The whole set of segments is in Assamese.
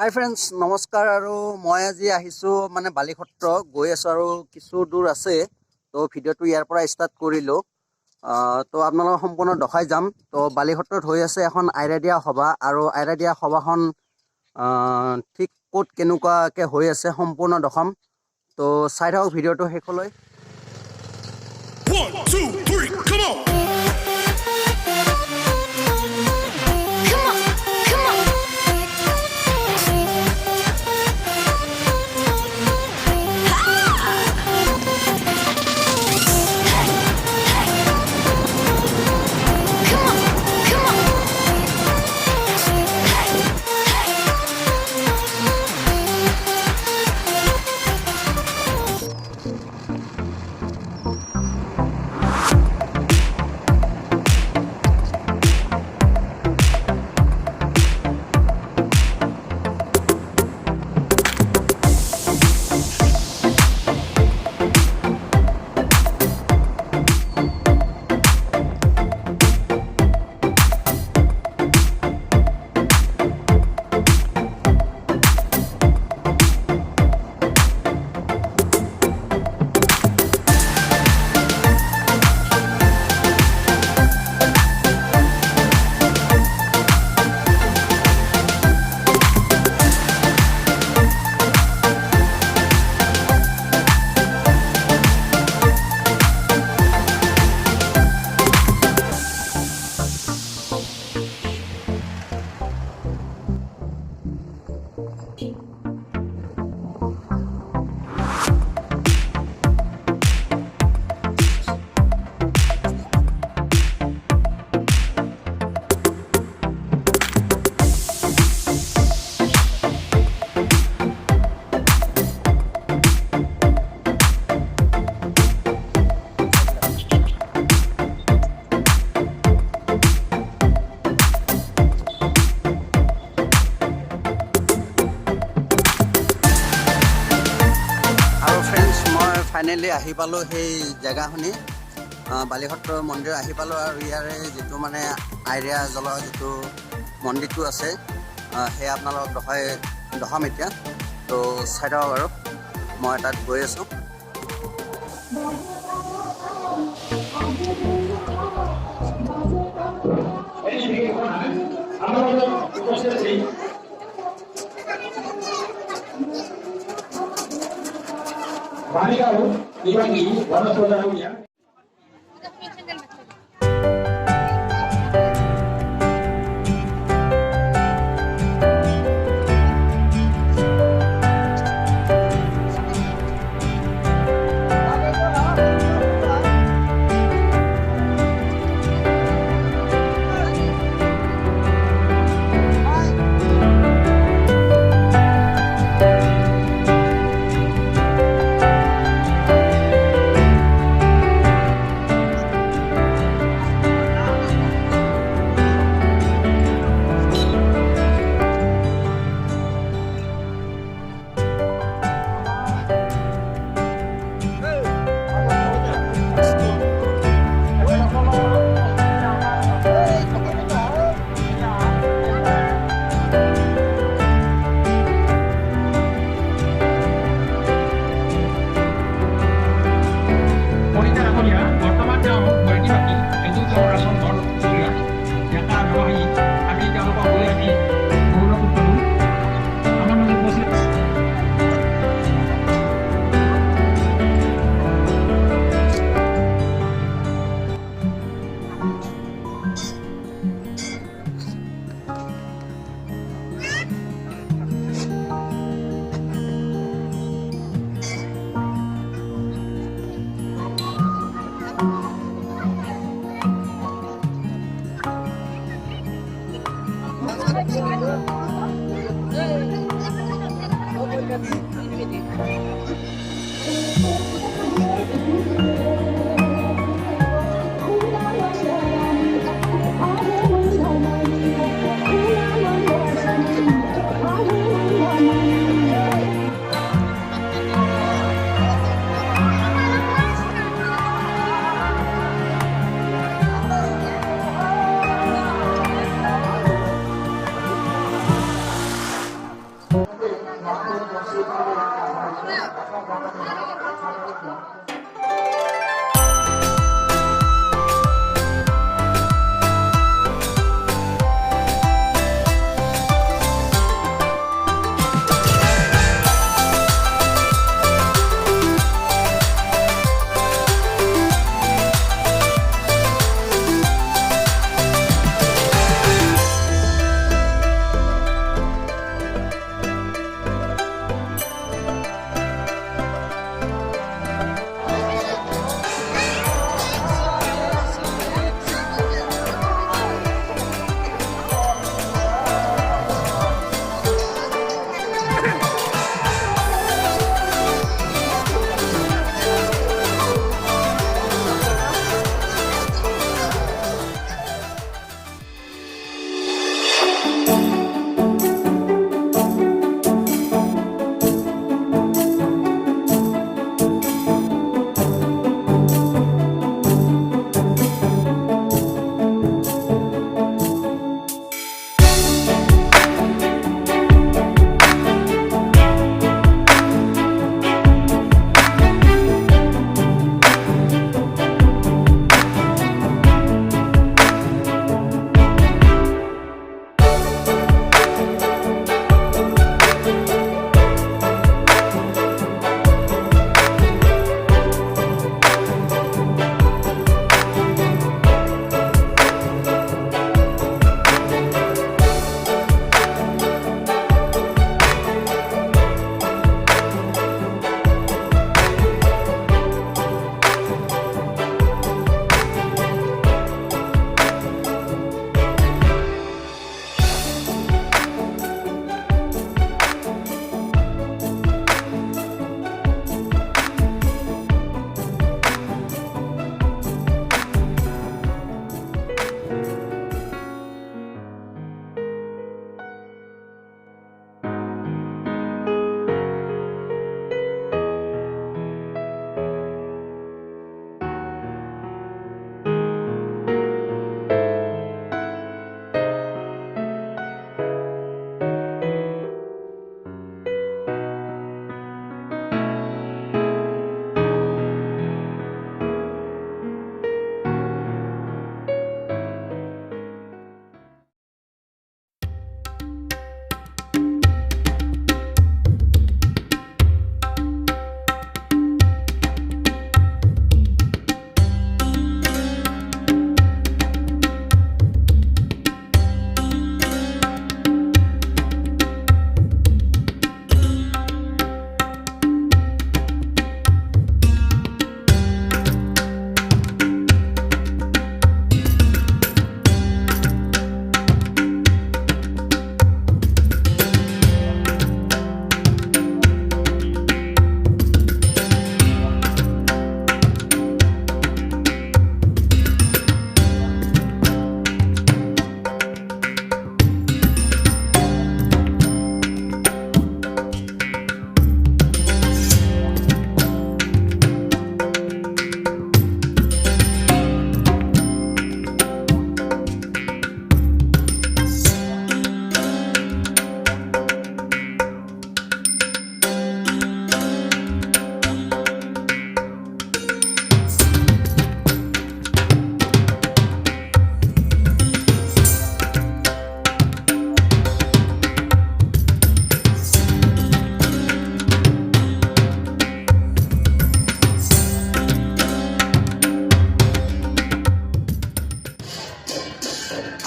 হাই ফ্ৰেণ্ডছ নমস্কাৰ আৰু মই আজি আহিছোঁ মানে বালিক্ষত্ৰ গৈ আছোঁ আৰু কিছু দূৰ আছে তো ভিডিঅ'টো ইয়াৰ পৰা ষ্টাৰ্ট কৰিলোঁ তো আপোনালোকক সম্পূৰ্ণ দেখাই যাম তো বালিক্ষত্ৰত হৈ আছে এখন আইৰা দিয়া সভা আৰু আইৰা দিয়া সভাখন ঠিক ক'ত কেনেকুৱাকৈ হৈ আছে সম্পূৰ্ণ দেখাম তো চাই থাকক ভিডিঅ'টো শেষলৈ 1, 2, 3, come on! ফাইনেলি আহি পালোঁ সেই জেগাখিনি বালিক্ষত্ৰ মন্দিৰ আহি পালোঁ আৰু ইয়াৰে যিটো মানে আইৰা জ্বলোৱা যিটো মন্দিৰটো আছে সেয়া আপোনালোকক দেখাম এতিয়া তো চাই থাকক আৰু মই তাত গৈ আছোঁ Balikhatra, Banti, Balikhatra.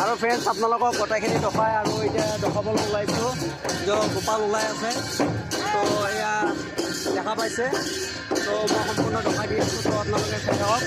আৰু ফ্ৰেণ্ডছ আপোনালোকক গোটেইখিনি দেখাই আৰু এতিয়া দেখাবলৈ ওলাইছোঁ যে গোপাল ওলাই আছে। তো এয়া দেখা পাইছে, তো মই সম্পূৰ্ণ দেখাই দি আছোঁ, তো আপোনালোকে চাই থাকক।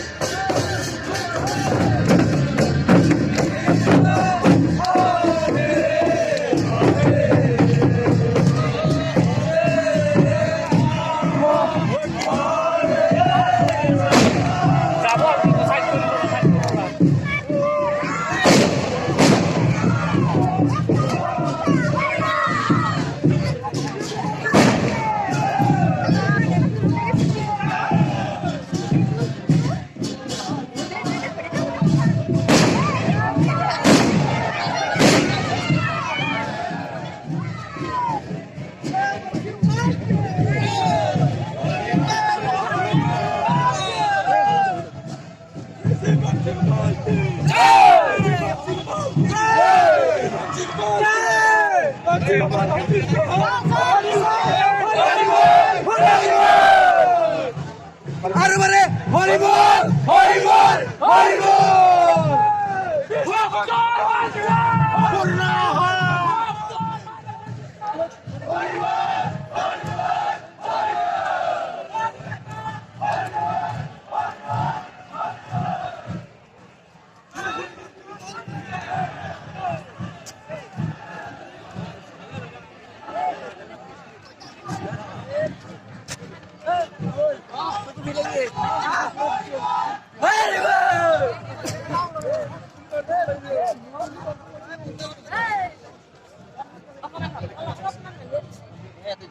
আৰু মানে হৰিবল হৰিবল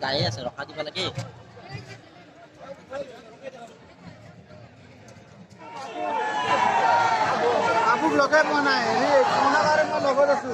গায়ে আছে ৰখা দিব লাগে। আপুক লগে পোৱা নাই কোনাকাৰে মই লগত আছো।